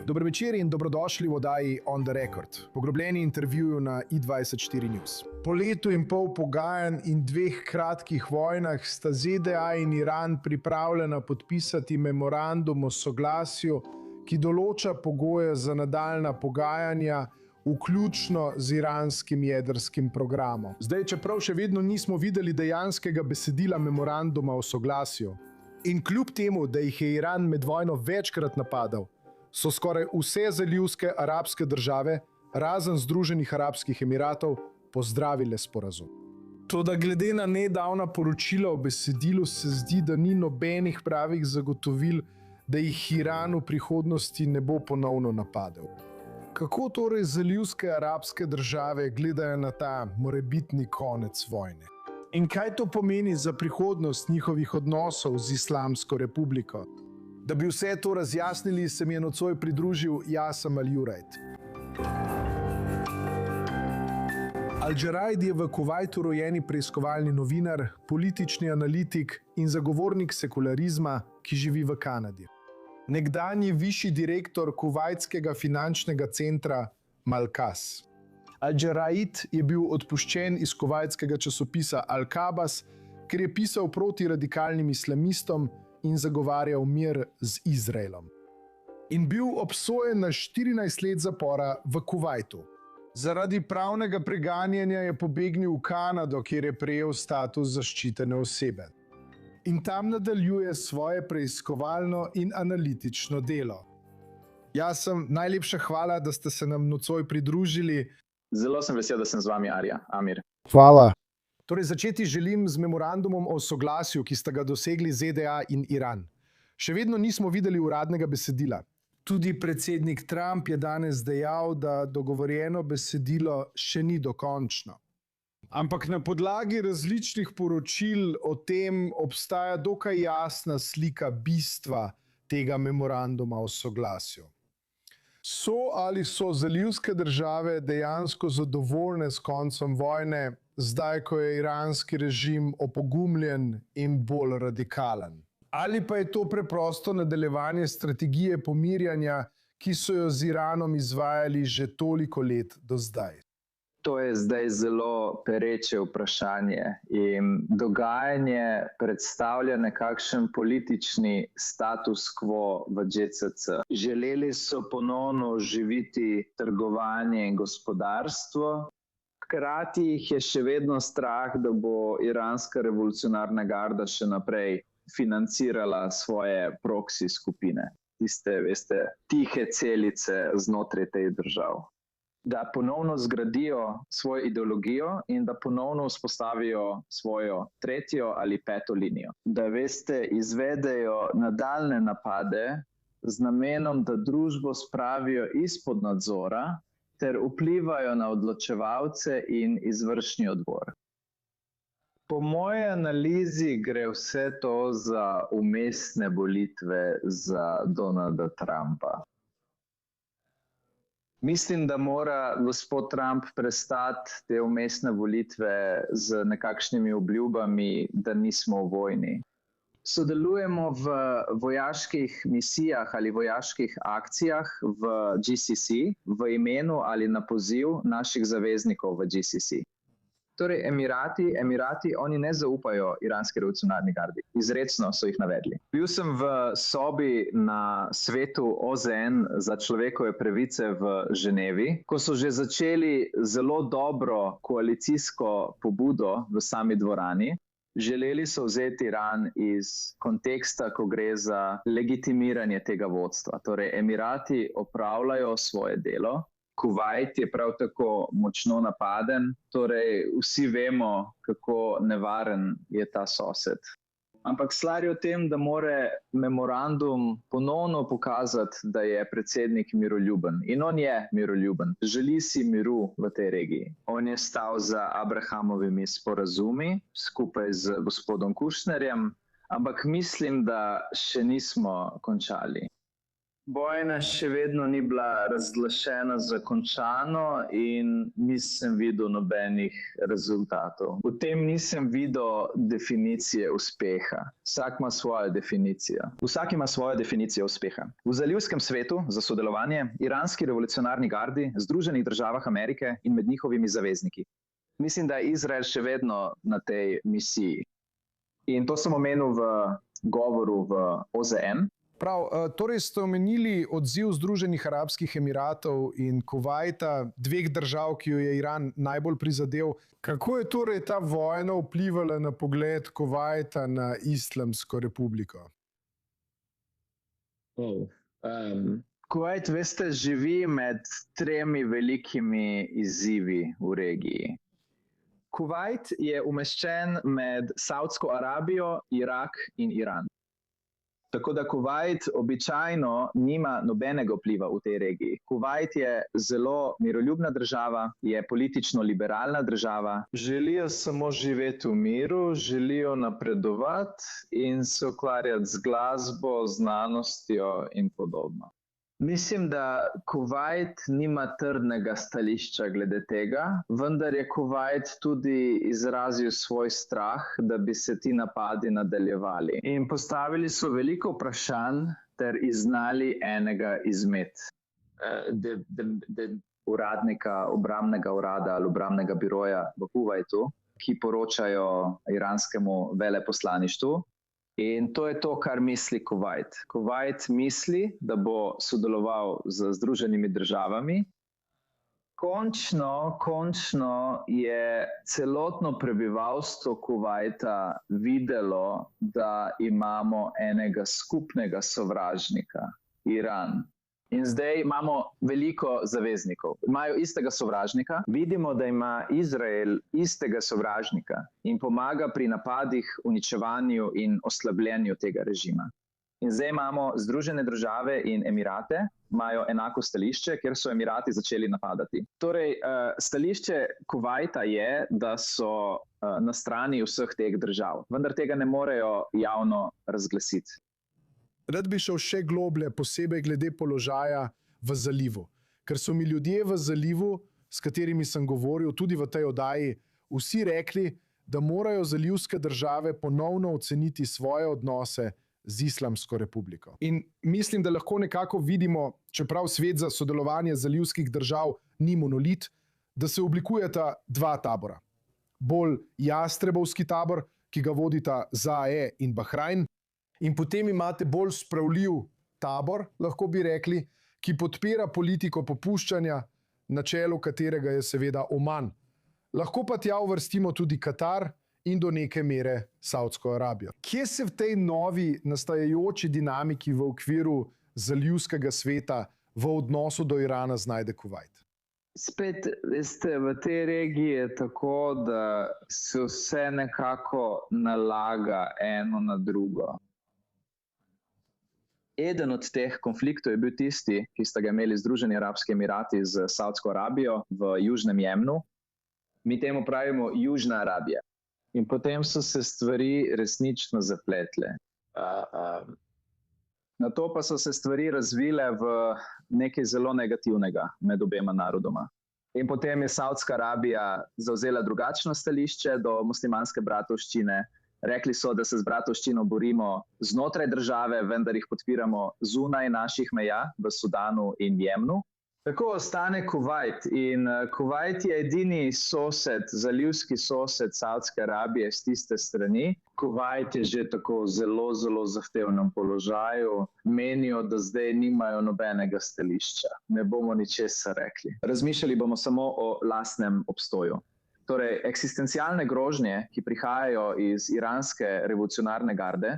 Dober večer in dobrodošli v oddaji On the Record, poglobljeni intervju na i24 News. Po letu in pol pogajanj in dveh kratkih vojnah sta ZDA in Iran pripravljena podpisati memorandum o soglasju, ki določa pogoje za nadaljnja pogajanja, vključno z iranskim jedrskim programom. Zdaj, čeprav še vedno nismo videli dejanskega besedila memoranduma o soglasju, in kljub temu, da jih je Iran med vojno večkrat napadal, so skoraj vse zalivske arabske države, razen Združenih arabskih emiratov, pozdravile sporazum. Toda glede na nedavna poročila o besedilu se zdi, da ni nobenih pravih zagotovil, da jih Iran v prihodnosti ne bo ponovno napadel. Kako torej zalivske arabske države gledajo na ta morebitni konec vojne? In kaj to pomeni za prihodnost njihovih odnosov z Islamsko republiko? Da bi vse to razjasnili, se mi je nocoj pridružil Jasam Al-Jurajt. Al-Jaraid je v Kuvajtu rojeni preiskovalni novinar, politični analitik in zagovornik sekularizma, ki živi v Kanadi. Nekdanji višji direktor kuvajtskega finančnega centra Malkas. Al-Jaraid je bil odpuščen iz kuvajtskega časopisa Al-Kabas, ker je pisal proti radikalnim islamistom in zagovarjal mir z Izraelom. In bil obsojen na 14 let zapora v Kuvajtu. Zaradi pravnega preganjanja je pobegnil v Kanado, kjer je prejel status zaščitene osebe. In tam nadaljuje svoje preiskovalno in analitično delo. Jasam, najlepša hvala, da ste se nam nocoj pridružili. Zelo sem vesel, da sem z vami, Amir. Hvala. Torej, začeti želim z memorandumom o soglasju, ki sta ga dosegli ZDA in Iran. Še vedno nismo videli uradnega besedila. Tudi predsednik Trump je danes dejal, da dogovorjeno besedilo še ni dokončno. Ampak na podlagi različnih poročil o tem obstaja dokaj jasna slika bistva tega memoranduma o soglasju. So ali so zalivske države dejansko zadovoljne s koncem vojne, zdaj, ko je iranski režim opogumljen in bolj radikalen? Ali pa je to preprosto nadaljevanje strategije pomirjanja, ki so jo z Iranom izvajali že toliko let do zdaj? To je zdaj zelo pereče vprašanje in dogajanje predstavlja nekakšen politični status quo v GCC. Želeli so ponovno oživiti trgovanje in gospodarstvo, hkrati jih je še vedno strah, da bo iranska revolucionarna garda še naprej financirala svoje proksi skupine, tiste, veste, tihe celice znotraj teh držav. Da ponovno zgradijo svojo ideologijo in da ponovno vzpostavijo svojo tretjo ali peto linijo. Da, veste, izvedejo nadaljne napade z namenom, da družbo spravijo izpod nadzora ter vplivajo na odločevalce in izvršni odbor. Po moji analizi gre vse to za vmesne volitve za Donalda Trumpa. Mislim, da mora gospod Trump prestati te vmesne volitve z nekakšnimi obljubami, da nismo v vojni. Sodelujemo v vojaških misijah ali vojaških akcijah v GCC v imenu ali na poziv naših zaveznikov v GCC. Torej, Emirati, oni ne zaupajo iranski revolucionarni gardi. Izrecno so jih navedli. Bil sem v sobi na svetu OZN za človekove pravice v Ženevi, ko so že začeli zelo dobro koalicijsko pobudo v sami dvorani. Želeli so vzeti Iran iz konteksta, ko gre za legitimiranje tega vodstva. Torej, Emirati opravljajo svoje delo. Kuvajt je prav tako močno napaden, torej vsi vemo, kako nevaren je ta sosed. Ampak stvar je v tem, da mora memorandum ponovno pokazati, da je predsednik miroljuben. In on je miroljuben. Želi si miru v tej regiji. On je stal za Abrahamovimi sporazumi skupaj z gospodom Kušnerjem, ampak mislim, da še nismo končali. Vojna še vedno ni bila razglašena za končano in nisem videl nobenih rezultatov. V tem nisem videl definicije uspeha. Vsak ima svojo definicijo. Vsak ima svojo definicijo uspeha. V zalivskem svetu za sodelovanje, iranski revolucionarni gardi, Združenih državah Amerike in med njihovimi zavezniki. Mislim, da je Izrael še vedno na tej misiji. In to sem omenil v govoru v OZN. Prav, torej ste omenili odziv Združenih arabskih emiratov in Kuvajta, dveh držav, ki jo je Iran najbolj prizadel. Kako je torej ta vojna vplivala na pogled Kuvajta na Islamsko republiko? Kuvajt, veste, živi med tremi velikimi izzivi v regiji. Kuvajt je umeščen med Saudsko Arabijo, Irak in Iran. Tako da Kuvajt običajno nima nobenega vpliva v tej regiji. Kuvajt je zelo miroljubna država, je politično liberalna država. Želijo samo živeti v miru, želijo napredovati in se ukvarjati z glasbo, znanostjo in podobno. Mislim, da Kuvajt nima trdnega stališča glede tega, vendar je Kuvajt tudi izrazil svoj strah, da bi se ti napadi nadaljevali. In postavili so veliko vprašanj ter izgnali enega izmed uradnika obrambnega urada ali obrambnega biroja v Kuvajtu, ki poročajo iranskemu veleposlaništvu. In to je to, kar misli Kuvajt. Kuvajt misli, da bo sodeloval z Združenimi državami. Končno je celotno prebivalstvo Kuvajta videlo, da imamo enega skupnega sovražnika, Iran. In zdaj imamo veliko zaveznikov. Imajo istega sovražnika. Vidimo, da ima Izrael istega sovražnika in pomaga pri napadih, uničevanju in oslabljenju tega režima. In zdaj imamo Združene države in Emirate, imajo enako stališče, kjer so Emirati začeli napadati. Torej, stališče Kuvajta je, da so na strani vseh teh držav, vendar tega ne morejo javno razglasiti. Rad bi šel še globlje, posebej glede položaja v zalivu. Ker so mi ljudje v zalivu, s katerimi sem govoril, tudi v tej oddaji, vsi rekli, da morajo zalivske države ponovno oceniti svoje odnose z Islamsko republiko. In mislim, da lahko nekako vidimo, čeprav svet za sodelovanje zalivskih držav ni monolit, da se oblikujeta dva tabora. Bolj jastrebovski tabor, ki ga vodita ZAE in Bahrajn, in potem imate bolj spravljiv tabor, lahko bi rekli, ki podpira politiko popuščanja, na čelu katerega je seveda Oman. Lahko pa tja uvrstimo tudi Katar in do neke mere Saudsko Arabijo. Kje se v tej novi nastajajoči dinamiki v okviru zalivskega sveta v odnosu do Irana znajde Kuvajt? Spet, veste, v tej regiji je tako, da se vse nekako nalaga eno na drugo. Eden od teh konfliktov je bil tisti, ki sta ga imeli Združeni arabski emirati z Saudsko Arabijo v Južnem Jemnu. Mi temu pravimo Južna Arabija. In potem so se stvari resnično zapletle. Nato pa so se stvari razvile v nekaj zelo negativnega med obema narodoma. In potem je Saudska Arabija zavzela drugačno stališče do muslimanske bratovščine. Rekli so, da se z bratovščino borimo znotraj države, vendar jih podpiramo zunaj naših meja v Sudanu in Jemnu. Tako ostane Kuvajt in Kuvajt je edini sosed, zalivski sosed Saudske Arabije z tiste strani. Kuvajt je že tako zelo zahtevnem položaju. Menijo, da zdaj nimajo nobenega stališča. Ne bomo ničesar rekli. Razmišljali bomo samo o lastnem obstoju. Torej, eksistencialne grožnje, ki prihajajo iz iranske revolucionarne garde,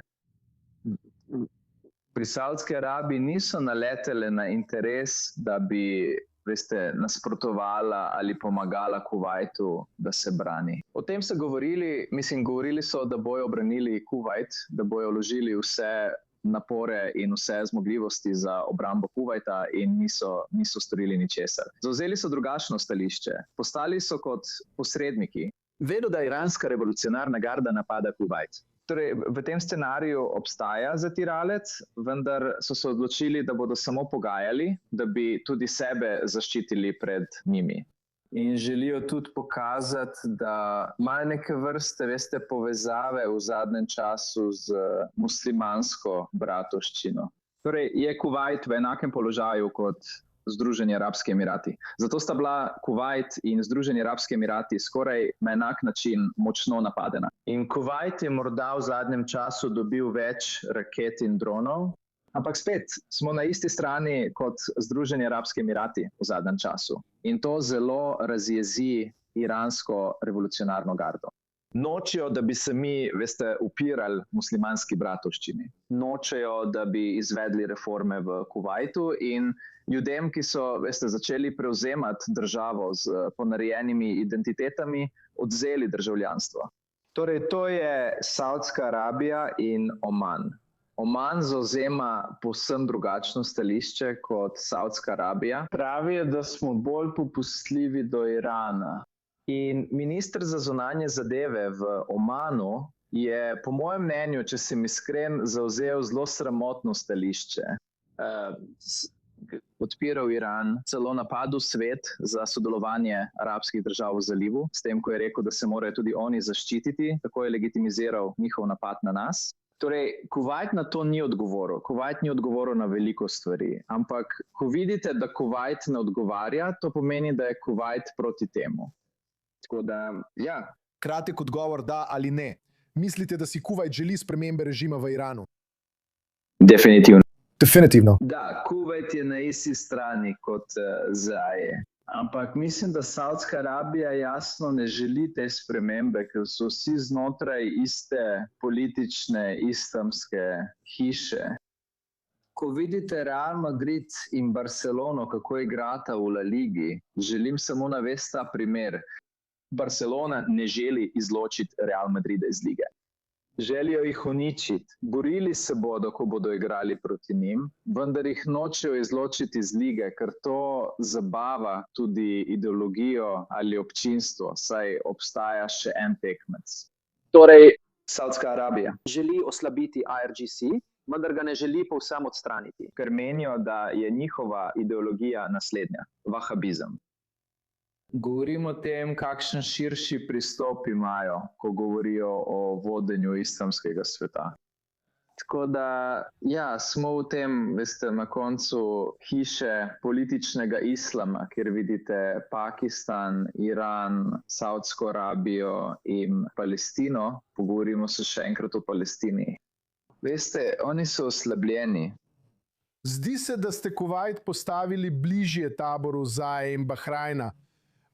pri Saudski Arabiji niso naletele na interes, da bi, veste, nasprotovala ali pomagala Kuvajtu, da se brani. O tem so govorili so, da bojo obranili Kuvajt, da bojo vložili vse napore in vse zmogljivosti za obrambo Kuvajta in niso storili ničesar. Zavzeli so drugačno stališče. Postali so kot posredniki. Vedo, da iranska revolucionarna garda napada Kuvajt. Torej, v tem scenariju obstaja zatiralec, vendar so se odločili, da bodo samo pogajali, da bi tudi sebe zaščitili pred njimi. In želijo tudi pokazati, da imajo neke vrste, veste, povezave v zadnjem času z muslimansko bratovščino. Torej, je Kuvajt v enakem položaju kot Združeni arabski emirati. Zato sta bila Kuvajt in Združeni arabski emirati skoraj na enak način močno napadena. In Kuvajt je morda v zadnjem času dobil več raket in dronov, ampak spet smo na isti strani kot Združeni arabski emirati v zadnjem času. In to zelo razjezi iransko revolucionarno gardo. Nočejo, da bi se mi, veste, upirali muslimanski bratovščini. Nočejo, da bi izvedli reforme v Kuvajtu in ljudem, ki so, veste, začeli prevzemati državo z ponarejenimi identitetami, odzeli državljanstvo. Torej, to je Saudska Arabija in Oman. Oman zauzema povsem drugačno stališče kot Saudska Arabija. Pravijo, da smo bolj popustljivi do Irana. In minister za zunanje zadeve v Omanu je, po mojem mnenju, če sem iskren, zavzel zelo sramotno stališče. Podpiral Iran, celo napadel svet za sodelovanje arabskih držav v zalivu, s tem, ko je rekel, da se morajo tudi oni zaščititi, tako je legitimiziral njihov napad na nas. Torej, Kuvajt na to ni odgovoril. Kuvajt ni odgovoril na veliko stvari. Ampak, ko vidite, da Kuvajt ne odgovarja, to pomeni, da je Kuvajt proti temu. Tako da, ja. Kratek odgovor, da ali ne. Mislite, da si Kuvajt želi spremembe režima v Iranu? Definitivno. Definitivno. Da, Kuvajt je na isti strani kot Zaje. Ampak mislim, da Saudska Arabija jasno ne želi te spremembe, ker so vsi znotraj iste politične, islamske hiše. Ko vidite Real Madrid in Barcelono, kako igrata v La Ligi, želim samo navesti ta primer. Barcelona ne želi izločiti Real Madrida iz lige. Želijo jih uničiti. Borili se bodo, ko bodo igrali proti njim, vendar jih nočejo izločiti iz lige, ker to zabava tudi ideologijo ali občinstvo, saj obstaja še en tekmec. Torej, Saudska Arabija želi oslabiti IRGC, vendar ga ne želi povsem odstraniti, ker menijo, da je njihova ideologija naslednja, vahabizem. Govorimo o tem, kakšen širši pristop imajo, ko govorijo o vodenju islamskega sveta. Tako da, ja, smo v tem, veste, na koncu hiše političnega islama, kjer vidite Pakistan, Iran, Saudsko Arabijo in Palestino. Pogovorimo se še enkrat o Palestini. Veste, oni so oslabljeni. Zdi se, da ste Kuvajt postavili bližje taboru Zaje in Bahrajna.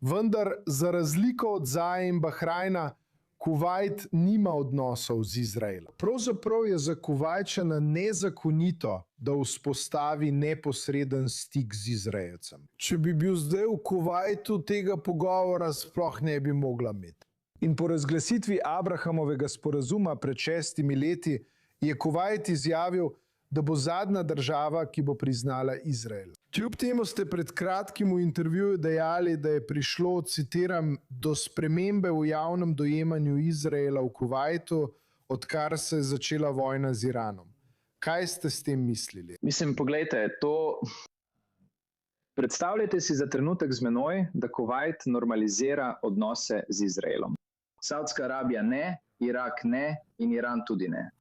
Vendar, za razliko od Zaje in Bahrajna, Kuvajt nima odnosov z Izraelom. Pravzaprav je za Kuvajčana nezakonito, da vzpostavi neposreden stik z Izraelcem. Če bi bil zdaj v Kuvajtu, tega pogovora sploh ne bi mogla imeti. In po razglasitvi Abrahamovega sporazuma pred 6 leti je Kuvajt izjavil, da bo zadnja država, ki bo priznala Izrael. Kljub temu ste pred kratkim v intervjuju dejali, da je prišlo, citiram, do spremembe v javnem dojemanju Izraela v Kuvajtu, odkar se je začela vojna z Iranom. Kaj ste s tem mislili? Mislim, poglejte, to... Predstavljajte si za trenutek z menoj, da Kuvajt normalizira odnose z Izraelom. Saudska Arabija ne, Irak ne in Iran tudi ne.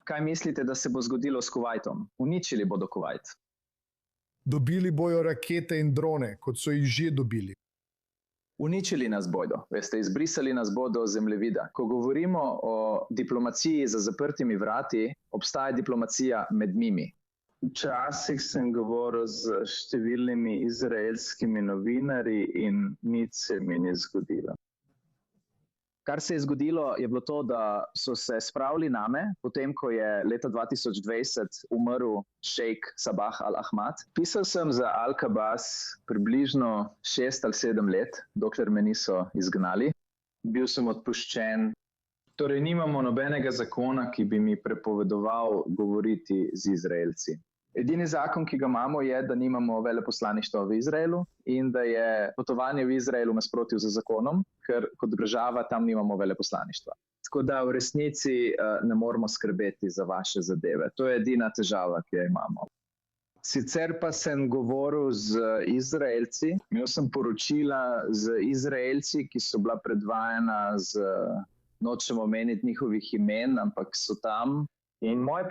Kaj mislite, da se bo zgodilo s Kuvajtom? Uničili bodo Kuvajt. Dobili bojo rakete in drone, kot so jih že dobili. Uničili nas bodo, veste, izbrisali nas bodo zemljevida. Ko govorimo o diplomaciji za zaprtimi vrati, obstaja diplomacija med njimi. Včasih sem govoril z številnimi izraelskimi novinarji in nič se mi ni zgodilo. Kar se je zgodilo, je bilo to, da so se spravili name, potem ko je leta 2020 umrl šejk Sabah al-Ahmad. Pisal sem za Al-Kabas približno 6 ali 7 let, dokler me niso izgnali. Bil sem odpuščen. Torej, nimamo nobenega zakona, ki bi mi prepovedoval govoriti z Izraelci. Edini zakon, ki ga imamo, je, da nimamo veleposlaništva v Izraelu in da je potovanje v Izraelu v nasprotju z zakonom, ker kot država tam nimamo veleposlaništva. Tako da v resnici ne moramo skrbeti za vaše zadeve. To je edina težava, ki jo imamo. Sicer pa sem govoril z Izraelci, imel sem poročila z Izraelci, ki so bila predvajana nočem omeniti njihovih imen, ampak so tam. In moje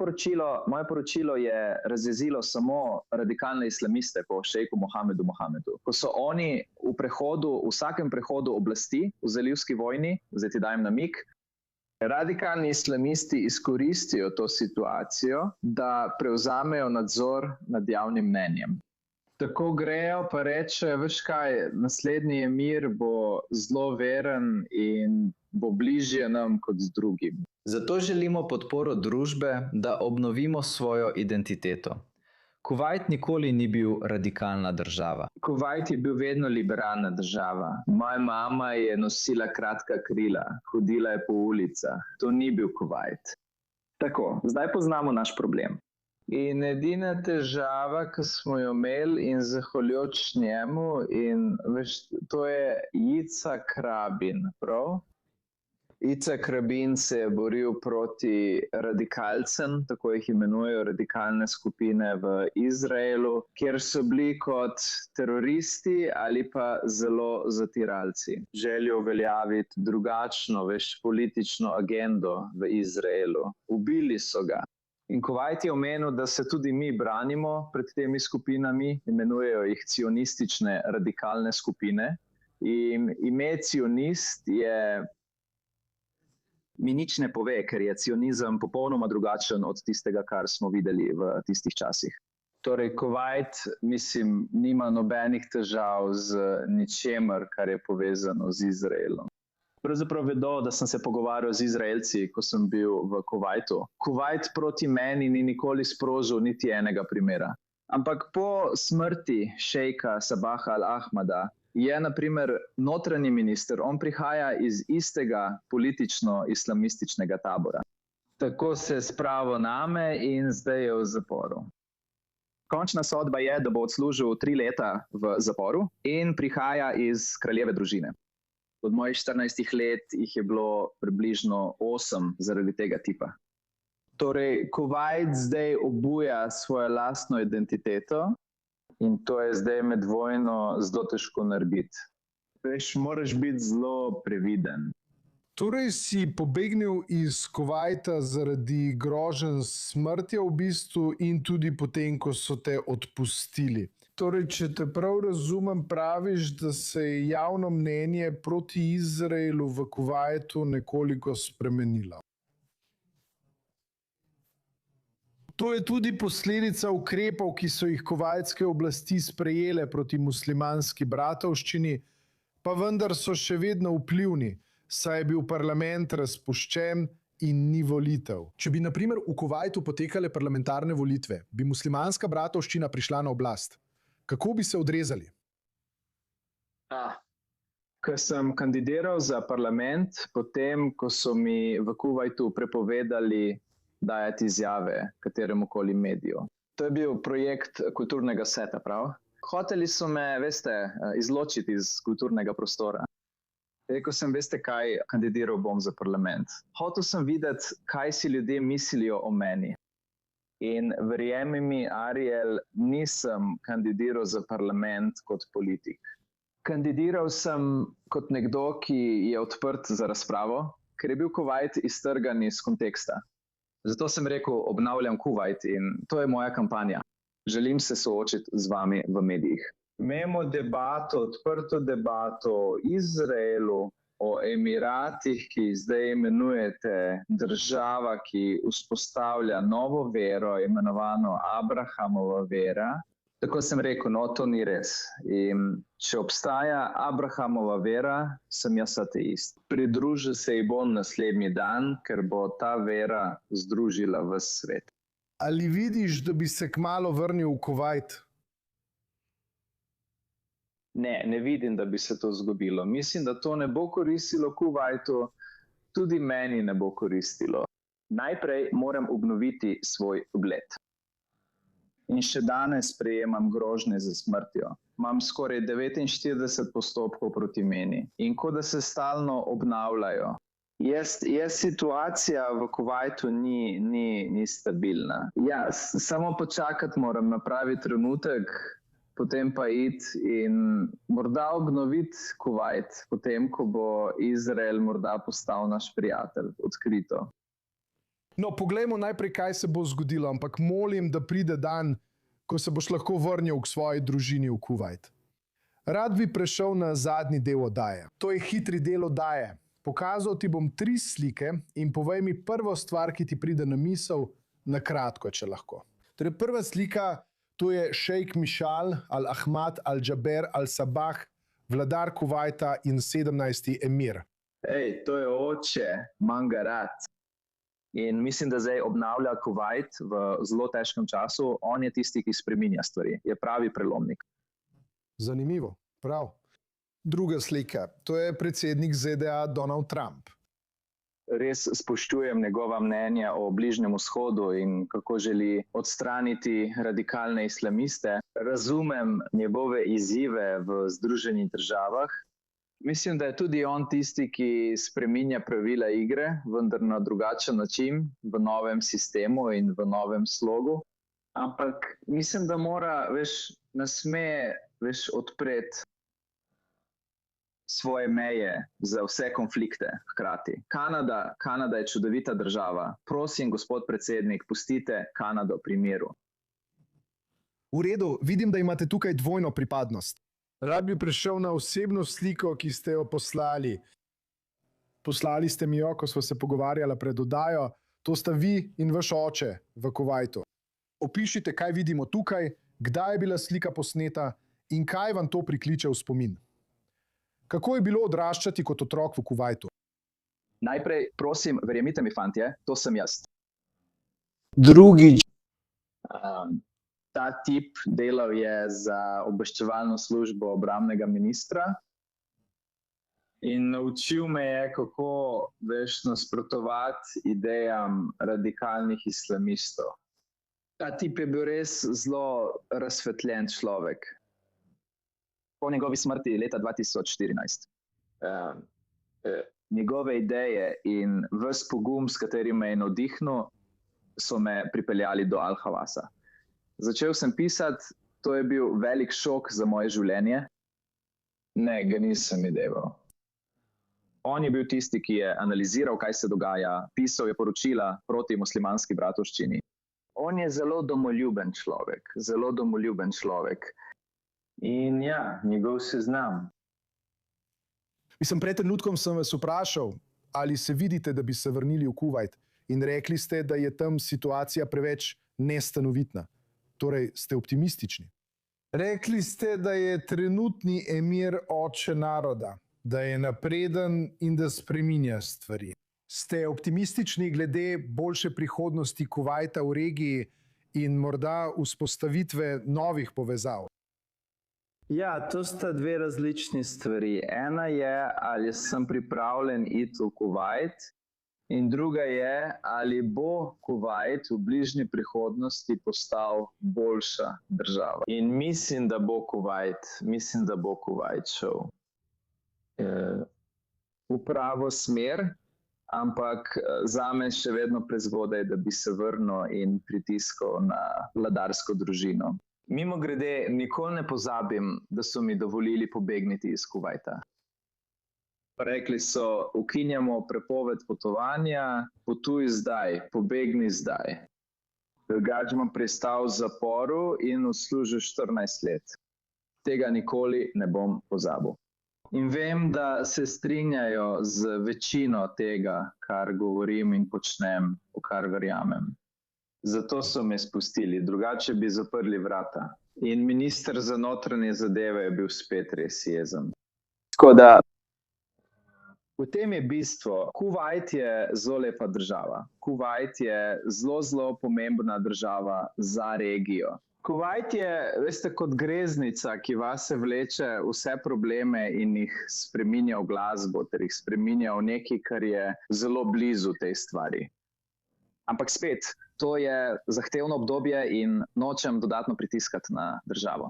poročilo je razjezilo samo radikalne islamiste po šejku Mohamedu. Ko so oni v vsakem prehodu oblasti v zalivski vojni, zdaj ti dajem namig, radikalni islamisti izkoristijo to situacijo, da prevzamejo nadzor nad javnim mnenjem. Tako grejo pa rečejo, veš kaj, naslednji emir bo zelo veren in bo bližje nam kot z drugim. Zato želimo podporo družbe, da obnovimo svojo identiteto. Kuvajt nikoli ni bil radikalna država. Kuvajt je bil vedno liberalna država. Moja mama je nosila kratka krila, hodila je po ulicah. To ni bil Kuvajt. Tako, zdaj poznamo naš problem. In edina težava, ki smo jo imeli in zahvaljujoč njemu, in veš, to je Yitzhak Rabin, prav? Yitzhak Rabin se je boril proti radikalcem, tako jih imenujejo radikalne skupine v Izraelu, kjer so bili kot teroristi ali pa zelo zatiralci. Želijo uveljaviti drugačno, politično agendo v Izraelu. Ubili so ga. In Kuvajt je omenil, da se tudi mi branimo pred temi skupinami, imenujejo jih cionistične radikalne skupine. In ime cionist mi nič ne pove, ker je cionizem popolnoma drugačen od tistega, kar smo videli v tistih časih. Torej, Kuvajt, mislim, nima nobenih težav z ničemer, kar je povezano z Izraelom. Pravzaprav vedo, da sem se pogovarjal z Izraelci, ko sem bil v Kuvajtu. Kuvajt proti meni ni nikoli sprožil niti enega primera. Ampak po smrti šejka Sabaha al-Ahmada je, na primer, notranji minister, on prihaja iz istega politično-islamističnega tabora. Tako se je spravil name in zdaj je v zaporu. Končna sodba je, da bo odslužil 3 leta v zaporu in prihaja iz kraljeve družine. Od mojih 14 let jih je bilo približno 8 zaradi tega tipa. Torej, Kuvajt zdaj obuja svojo lastno identiteto in to je zdaj med vojno zelo težko narediti. Veš, moraš biti zelo previden. Torej si pobegnil iz Kuvajta zaradi groženj s smrtjo v bistvu in tudi potem, ko so te odpustili. Torej, če te prav razumem, praviš, da se je javno mnenje proti Izraelu v Kuvajtu nekoliko spremenilo. To je tudi posledica ukrepov, ki so jih kuvajtske oblasti sprejele proti muslimanski bratovščini, pa vendar so še vedno vplivni, saj je bil parlament razpuščen in ni volitev. Če bi na primer v Kuvajtu potekale parlamentarne volitve, bi muslimanska bratovščina prišla na oblast. Kako bi se odrezali? Ko sem kandidiral za parlament, potem, ko so mi v Kuvajtu prepovedali dajati izjave kateremukoli mediju. To je bil projekt kulturnega sveta, prav? Hoteli so me, izločiti iz kulturnega prostora. Rekel sem, kaj, kandidiral bom za parlament. Hotel sem videti, kaj si ljudje mislijo o meni. In verjemi mi, Ariel, nisem kandidiral za parlament kot politik. Kandidiral sem kot nekdo, ki je odprt za razpravo, ker je bil Kuvajt iztrgan iz konteksta. Zato sem rekel, obnavljam Kuvajt in to je moja kampanja. Želim se soočiti z vami v medijih. Imamo debato, odprto debato o Izraelu, o Emiratih, ki zdaj imenujete država, ki vzpostavlja novo vero, imenovano Abrahamova vera. Tako sem rekel, no, to ni res. In če obstaja Abrahamova vera, sem jaz ateist. Pridružil se ji bom naslednji dan, ker bo ta vera združila ves svet. Ali vidiš, da bi se kmalu vrnil v Kuvajt? Ne vidim, da bi se to zgodilo. Mislim, da to ne bo koristilo Kuvajtu, tudi meni ne bo koristilo. Najprej moram obnoviti svoj ugled. In še danes sprejemam grožnje za smrtjo. Imam skoraj 49 postopkov proti meni in kot da se stalno obnavljajo. Situacija v Kuvajtu ni stabilna. Ja, samo počakati moram na pravi trenutek, potem pa iti in morda obnoviti Kuvajt, potem ko bo Izrael morda postal naš prijatelj, odkrito. No, poglejmo najprej, kaj se bo zgodilo, ampak molim, da pride dan, ko se boš lahko vrnil k svoji družini v Kuvajt. Rad bi prešel na zadnji del oddaje. To je hitri del oddaje. Pokazal ti bom 3 slike in povej mi prvo stvar, ki ti pride na misel, na kratko, če lahko. Torej, prva slika, to je šejk Mišal al-Ahmad al-Jaber al-Sabah, vladar Kuvajta in 17. emir. To je oče, Mangarat. In mislim, da zdaj obnavlja Kuvajt v zelo težkem času. On je tisti, ki spreminja stvari. Je pravi prelomnik. Zanimivo, prav. Druga slika, to je predsednik ZDA Donald Trump. Res spoštujem njegova mnenja o Bližnjem vzhodu in kako želi odstraniti radikalne islamiste. Razumem njegove izzive v Združenih državah. Mislim, da je tudi on tisti, ki spreminja pravila igre, vendar na drugačen način, v novem sistemu in v novem slogu. Ampak mislim, da mora, ne sme odpreti svoje meje za vse konflikte hkrati. Kanada je čudovita država. Prosim, gospod predsednik, pustite Kanado pri miru. V redu, vidim, da imate tukaj dvojno pripadnost. Rad bi prešel na osebno sliko, ki ste jo poslali. Poslali ste mi jo, ko sva se pogovarjala pred oddajo. To sta vi in vaš oče v Kuvajtu. Opišite, kaj vidimo tukaj, kdaj je bila slika posneta in kaj vam to prikliče v spomin. Kako je bilo odraščati kot otrok v Kuvajtu? Najprej, prosim, verjemite mi, fantje, to sem jaz. Drugič. Ta tip delal je za obveščevalno službo obrambnega ministra in naučil me je, kako nasprotovati idejam radikalnih islamistov. Ta tip je bil res zelo razsvetljen človek. Po njegovi smrti leta 2014. Njegove ideje in ves pogum, s katerim me je navdihnil, so me pripeljali do Al-Havasa. Začel sem pisati, to je bil velik šok za moje življenje. Ne, ga nisem ideval. On je bil tisti, ki je analiziral, kaj se dogaja, pisal je poročila proti muslimanski bratovščini. On je zelo domoljuben človek. In ja, njegov seznam. Pred trenutkom sem vas vprašal, ali se vidite, da bi se vrnili v Kuvajt, in rekli ste, da je tam situacija preveč nestanovitna. Torej, ste optimistični. Rekli ste, da je trenutni emir oče naroda, da je napreden in da spreminja stvari. Ste optimistični glede boljše prihodnosti Kuvajta v regiji in morda vzpostavitve novih povezav? Ja, to sta 2 različni stvari. Ena je, ali sem pripravljen iti v Kuvajt, in druga je, ali bo Kuvajt v bližnji prihodnosti postal boljša država. In mislim, da bo Kuvajt šel v pravo smer, ampak zame še vedno prezgodaj, da bi se vrnil in pritiskal na vladarsko družino. Mimogrede, nikoli ne pozabim, da so mi dovolili pobegniti iz Kuvajta. Rekli so, ukinjamo prepoved potovanja, potuj zdaj, pobegni zdaj. Drugače bom pristal v zaporu in odslužil 14 let. Tega nikoli ne bom pozabil. In vem, da se strinjajo z večino tega, kar govorim in počnem, v kar verjamem. Zato so me spustili, drugače bi zaprli vrata. In minister za notranje zadeve je bil spet res jezen. Tako da, v tem je bistvo. Kuvajt je zelo lepa država. Kuvajt je zelo pomembna država za regijo. Kuvajt je, kot greznica, ki vase vleče vse probleme in jih spreminja v glasbo, ter jih spreminja v nekaj, kar je zelo blizu tej stvari. Ampak spet, to je zahtevno obdobje in nočem dodatno pritiskati na državo.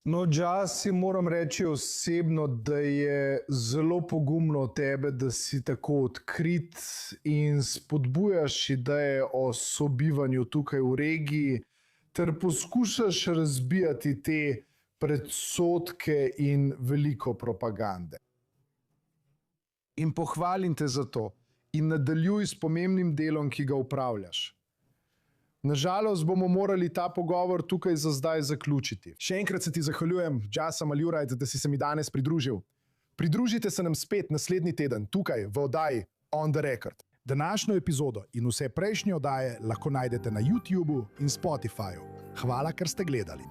No, Jaz si moram reči osebno, da je zelo pogumno od tebe, da si tako odkrit in spodbujaš ideje o sobivanju tukaj v regiji, ter poskušaš razbijati te predsodke in veliko propagande. In pohvalim te za to in nadaljuj s pomembnim delom, ki ga upravljaš. Nažalost bomo morali ta pogovor tukaj za zdaj zaključiti. Še enkrat se ti zahvaljujem, Jason Maljurajt, da si se mi danes pridružil. Pridružite se nam spet naslednji teden tukaj v oddaji On the Record. Današnjo epizodo in vse prejšnje oddaje lahko najdete na YouTubu in Spotifyju. Hvala, ker ste gledali.